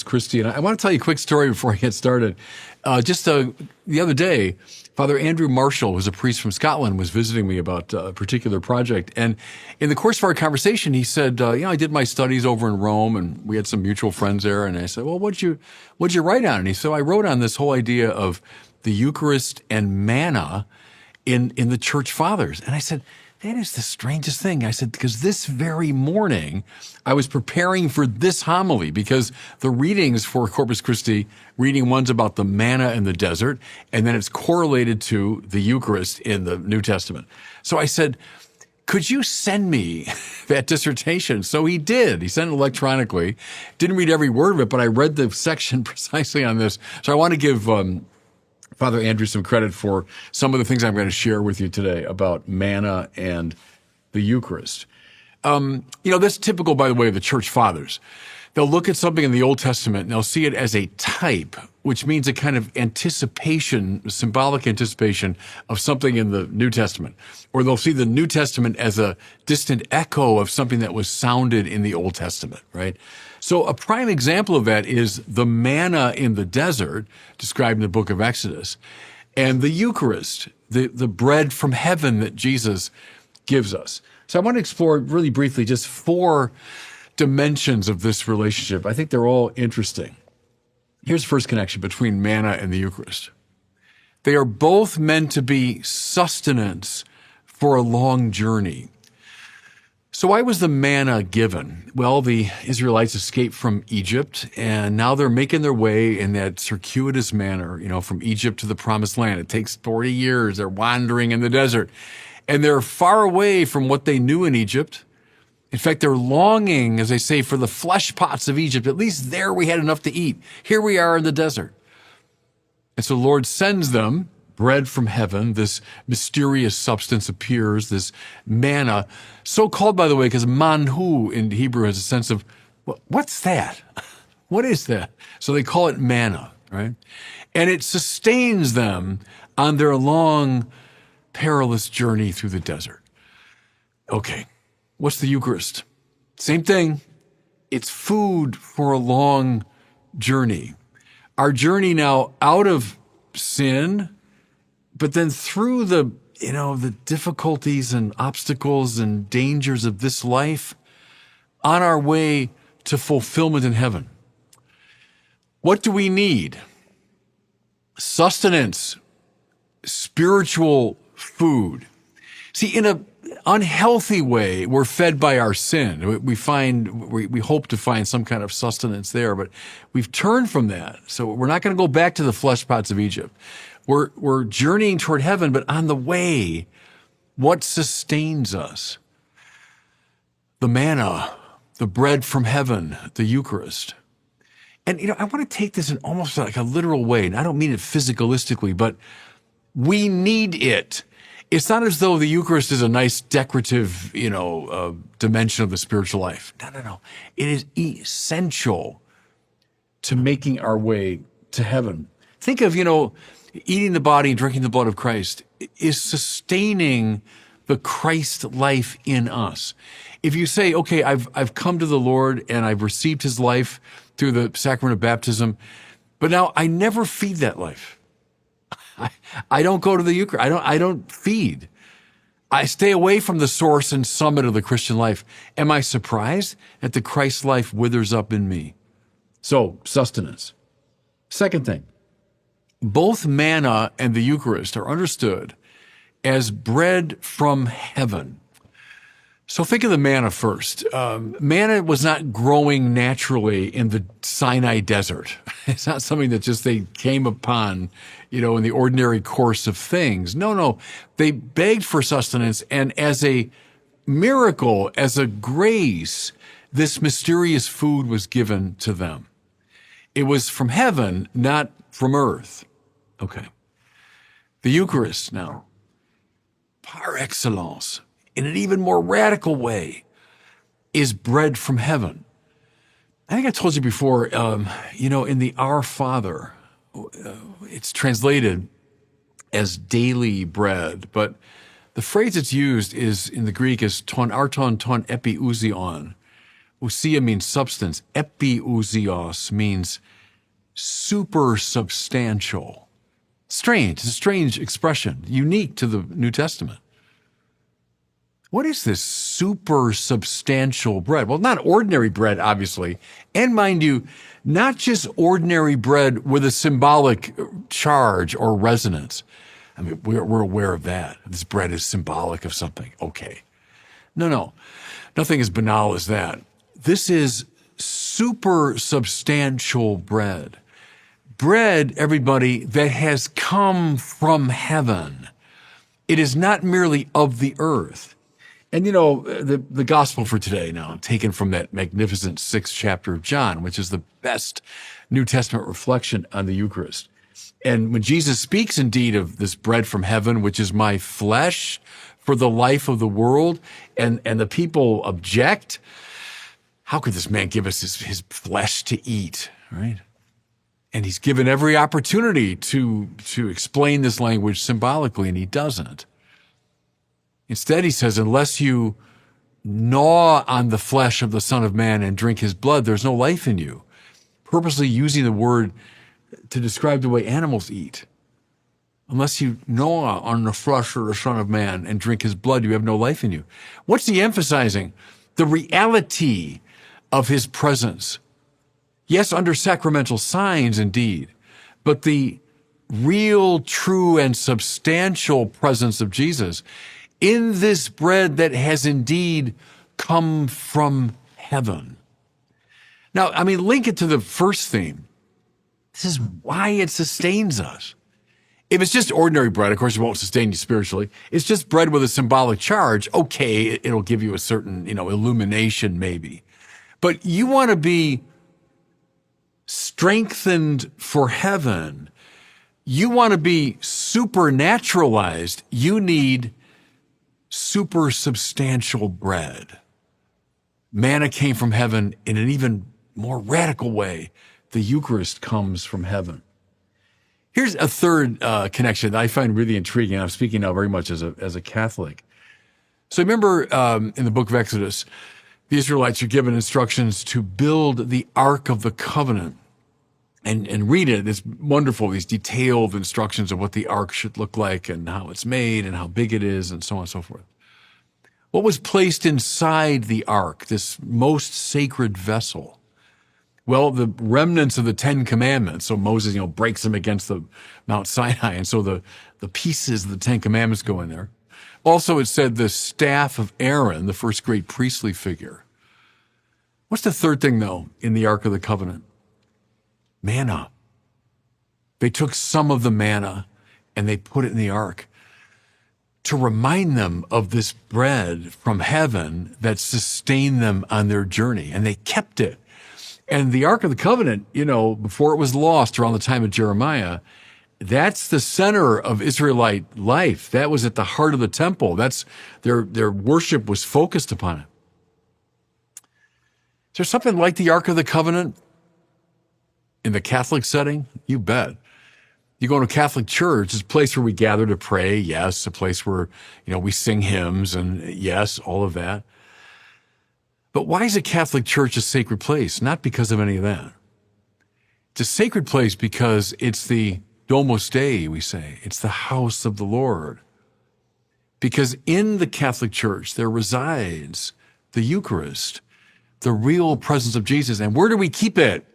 Corpus Christi. And I want to tell you a quick story before I get started. The other day, Father Andrew Marshall, who's a priest from Scotland, was visiting me about a particular project. And in the course of our conversation, he said, I did my studies over in Rome, and we had some mutual friends there. And I said, well, what'd you write on? And he said, I wrote on this whole idea of the Eucharist and manna in the Church Fathers. And I said, that is the strangest thing. I said, because this very morning, I was preparing for this homily because the readings for Corpus Christi, reading one's about the manna in the desert, and then it's correlated to the Eucharist in the New Testament. So I said, could you send me that dissertation? So he did. He sent it electronically. Didn't read every word of it, but I read the section precisely on this. So I want to give Father Andrew some credit for some of the things I'm going to share with you today about manna and the Eucharist. That's typical, by the way, of the Church Fathers. They'll look at something in the Old Testament and they'll see it as a type, which means a kind of anticipation, symbolic anticipation of something in the New Testament. Or they'll see the New Testament as a distant echo of something that was sounded in the Old Testament, right? So a prime example of that is the manna in the desert, described in the book of Exodus, and the Eucharist, the bread from heaven that Jesus gives us. So I want to explore really briefly just 4 dimensions of this relationship. I think they're all interesting. Here's the first connection between manna and the Eucharist. They are both meant to be sustenance for a long journey. So why was the manna given? Well, the Israelites escaped from Egypt, and now they're making their way in that circuitous manner, from Egypt to the Promised Land. It takes 40 years. They're wandering in the desert, and they're far away from what they knew in Egypt. In fact, they're longing, as they say, for the flesh pots of Egypt. At least there we had enough to eat. Here we are in the desert. And so the Lord sends them bread from heaven. This mysterious substance appears, this manna, so called, by the way, because manhu in Hebrew has a sense of, what's that? What is that? So they call it manna, right? And it sustains them on their long, perilous journey through the desert. Okay, what's the Eucharist? Same thing. It's food for a long journey. Our journey now out of sin, but then through the difficulties and obstacles and dangers of this life, on our way to fulfillment in heaven. What do we need? Sustenance, spiritual food. See, in an unhealthy way, we're fed by our sin. We hope to find some kind of sustenance there, but we've turned from that. So we're not going to go back to the flesh pots of Egypt. We're journeying toward heaven, but on the way, what sustains us? The manna, the bread from heaven, the Eucharist. And, I want to take this in almost like a literal way, and I don't mean it physicalistically, but we need it. It's not as though the Eucharist is a nice decorative, dimension of the spiritual life. No. It is essential to making our way to heaven. Think of, eating the body and drinking the blood of Christ is sustaining the Christ life in us. If you say, okay, I've come to the Lord and I've received his life through the sacrament of baptism, but now I never feed that life. I don't go to the Eucharist. I don't feed. I stay away from the source and summit of the Christian life. Am I surprised that the Christ life withers up in me? So, sustenance. Second thing, both manna and the Eucharist are understood as bread from heaven. So think of the manna first. Manna was not growing naturally in the Sinai desert. It's not something that just they came upon, in the ordinary course of things. No. They begged for sustenance, and as a miracle, as a grace, this mysterious food was given to them. It was from heaven, not from earth. Okay. The Eucharist now, par excellence, in an even more radical way, is bread from heaven. I think I told you before, in the Our Father, it's translated as daily bread, but the phrase it's used is in the Greek is ton arton ton epiousion, Ousia means substance. Epiousios means super substantial. Strange. It's a strange expression, unique to the New Testament. What is this super substantial bread? Well, not ordinary bread, obviously. And mind you, not just ordinary bread with a symbolic charge or resonance. I mean, we're aware of that. This bread is symbolic of something. Okay. No. Nothing as banal as that. This is super substantial bread. Bread, everybody, that has come from heaven. It is not merely of the earth. And the gospel for today now, taken from that magnificent 6th chapter of John, which is the best New Testament reflection on the Eucharist. And when Jesus speaks indeed of this bread from heaven, which is my flesh for the life of the world, and the people object, how could this man give us his flesh to eat, right? And he's given every opportunity to explain this language symbolically, and he doesn't. Instead, he says, unless you gnaw on the flesh of the Son of Man and drink his blood, there's no life in you. Purposely using the word to describe the way animals eat. Unless you gnaw on the flesh of the Son of Man and drink his blood, you have no life in you. What's he emphasizing? The reality of his presence. Yes, under sacramental signs indeed, but the real, true, and substantial presence of Jesus in this bread that has indeed come from heaven. Now, link it to the first theme. This is why it sustains us. If it's just ordinary bread, of course, it won't sustain you spiritually. It's just bread with a symbolic charge. Okay, it'll give you a certain, illumination maybe. But you want to be strengthened for heaven. You want to be supernaturalized. You need super substantial bread. Manna came from heaven in an even more radical way. The Eucharist comes from heaven. Here's a third connection that I find really intriguing. I'm speaking now very much as a Catholic. So remember in the book of Exodus, the Israelites are given instructions to build the Ark of the Covenant. And read it. It's wonderful, these detailed instructions of what the ark should look like and how it's made and how big it is and so on and so forth. What was placed inside the ark, this most sacred vessel? Well, the remnants of the 10 Commandments. So Moses, breaks them against the Mount Sinai. And so the pieces of the 10 Commandments go in there. Also, it said the staff of Aaron, the first great priestly figure. What's the third thing, though, in the Ark of the Covenant? Manna. They took some of the manna and they put it in the ark to remind them of this bread from heaven that sustained them on their journey. And they kept it. And the Ark of the Covenant, before it was lost around the time of Jeremiah, that's the center of Israelite life. That was at the heart of the temple. That's their worship was focused upon it. Is there something like the Ark of the Covenant in the Catholic setting? You bet. You go to a Catholic church, it's a place where we gather to pray, yes, a place where, we sing hymns and yes, all of that. But why is a Catholic church a sacred place? Not because of any of that. It's a sacred place because it's the Domus Dei, we say. It's the house of the Lord. Because in the Catholic Church, there resides the Eucharist, the real presence of Jesus. And where do we keep it?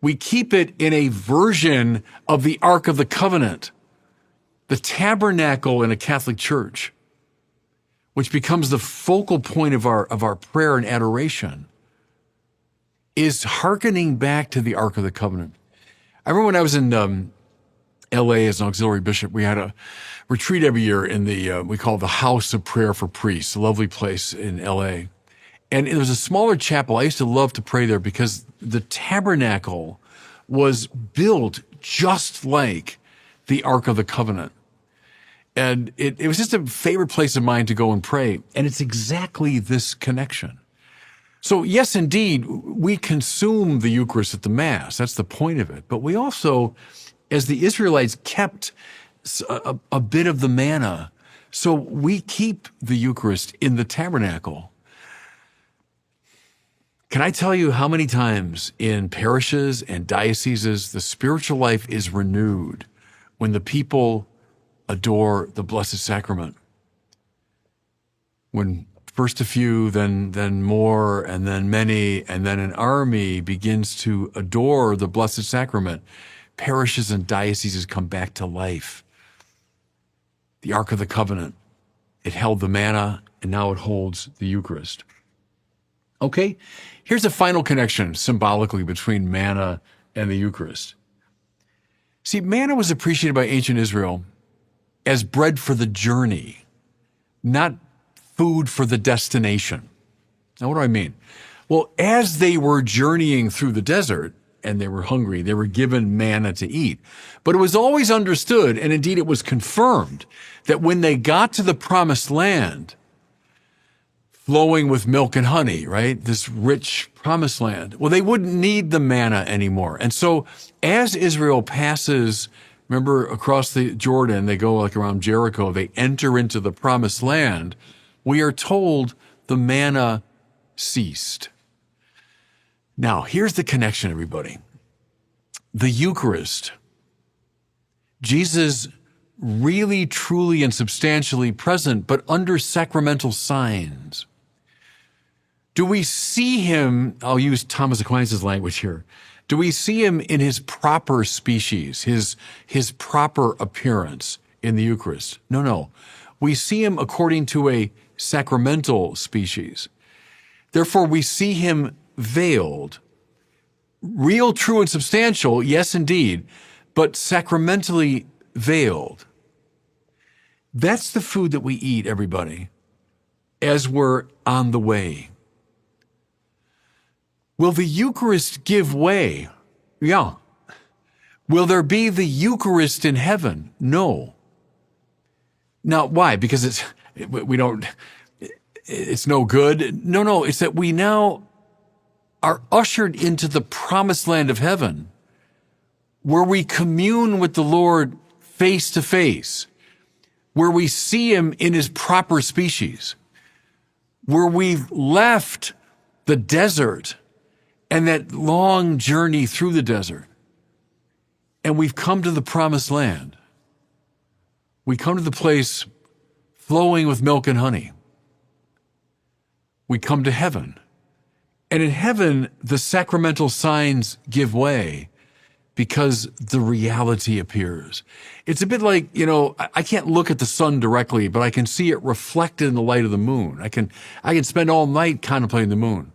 We keep it in a version of the Ark of the Covenant, the tabernacle in a Catholic church, which becomes the focal point of our prayer and adoration, is hearkening back to the Ark of the Covenant. I remember when I was in L.A. as an auxiliary bishop, we had a retreat every year in the we call it the House of Prayer for Priests, a lovely place in L.A. And it was a smaller chapel. I used to love to pray there because the tabernacle was built just like the Ark of the Covenant. And it was just a favorite place of mine to go and pray. And it's exactly this connection. So yes, indeed, we consume the Eucharist at the Mass. That's the point of it. But we also, as the Israelites, kept a bit of the manna. So we keep the Eucharist in the tabernacle Can I tell you how many times in parishes and dioceses the spiritual life is renewed when the people adore the Blessed Sacrament? When first a few, then more, and then many, and then an army begins to adore the Blessed Sacrament, parishes and dioceses come back to life. The Ark of the Covenant, it held the manna, and now it holds the Eucharist. Okay, here's a final connection symbolically between manna and the Eucharist. See, manna was appreciated by ancient Israel as bread for the journey, not food for the destination. Now, what do I mean? Well, as they were journeying through the desert and they were hungry, they were given manna to eat. But it was always understood, and indeed it was confirmed, that when they got to the promised land, flowing with milk and honey, right? This rich promised land. Well, they wouldn't need the manna anymore. And so as Israel passes, remember, across the Jordan, they go like around Jericho, they enter into the promised land, we are told the manna ceased. Now, here's the connection, everybody. The Eucharist, Jesus really, truly, and substantially present, but under sacramental signs. Do we see him, I'll use Thomas Aquinas' language here, do we see him in his proper species, his proper appearance in the Eucharist? No. We see him according to a sacramental species. Therefore, we see him veiled. Real, true, and substantial, yes, indeed, but sacramentally veiled. That's the food that we eat, everybody, as we're on the way. Will the Eucharist give way? Yeah. Will there be the Eucharist in heaven? No. Now, why? Because it's no good? No, it's that we now are ushered into the promised land of heaven, where we commune with the Lord face to face, where we see him in his proper species, where we've left the desert and that long journey through the desert, and we've come to the promised land. We come to the place flowing with milk and honey. We come to heaven. And in heaven, the sacramental signs give way because the reality appears. It's a bit like, I can't look at the sun directly, but I can see it reflected in the light of the moon. I can spend all night contemplating the moon.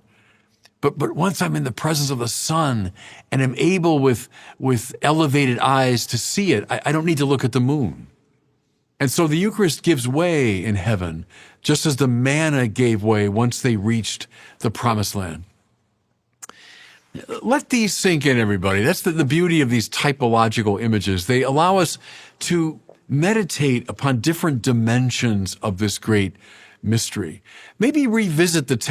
But once I'm in the presence of the sun and am able with elevated eyes to see it, I don't need to look at the moon. And so the Eucharist gives way in heaven, just as the manna gave way once they reached the promised land. Let these sink in, everybody. That's the beauty of these typological images. They allow us to meditate upon different dimensions of this great mystery. Maybe revisit the text